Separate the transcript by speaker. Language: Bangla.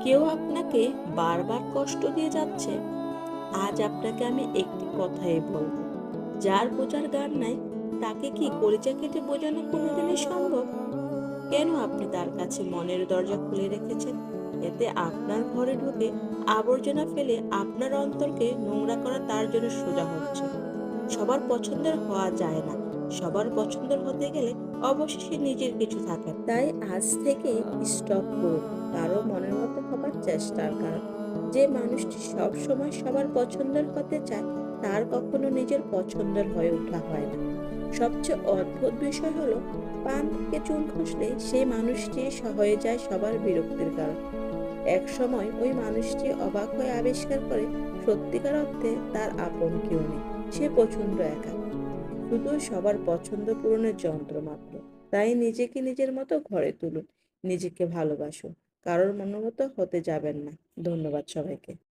Speaker 1: কেউ আপনাকে বারবার কষ্ট দিয়ে যাচ্ছে, আজ আপনাকে আমি একটি কথাই বলবো, যার বোঝার গান নাই তাকে কি কলিজা কেটে বোঝানো কোনোদিনই সম্ভব? কেন আপনি তার কাছে মনের দরজা খুলে রেখেছেন? এতে আপনার ঘরে ঢুকে আবর্জনা ফেলে আপনার অন্তরকে নোংরা করা তার জন্য সোজা হচ্ছে। সবার পছন্দের হওয়া যায় না, সবার পছন্দের হতে গেলে অবশেষে নিজের কিছু থাকে না। তাই আজ থেকে স্টপ করুন কারো মনের মতো হবার চেষ্টার কারণ। যে মানুষটি সব সময় সবার পছন্দের হতে চায়, তার কখনো নিজের পছন্দের হয়ে ওঠা হয় না। সবচেয়ে অদ্ভুত বিষয় হলো, পান থেকে চুন খসলে সেই মানুষটি হয়ে যায় সবার বিরক্তির কারণ। এক সময় ওই মানুষটি অবাক হয়ে আবিষ্কার করে সত্যিকার অর্থে তার আপন কেউ নেই, সে প্রচন্ড একা, শুধু সবার পছন্দ পূরণের যন্ত্র মাত্র। তাই নিজেকে নিজের মতো ঘরে তুলুন, নিজেকে ভালোবাসুন, কারোর মনোমতো হতে যাবেন না। ধন্যবাদ সবাইকে।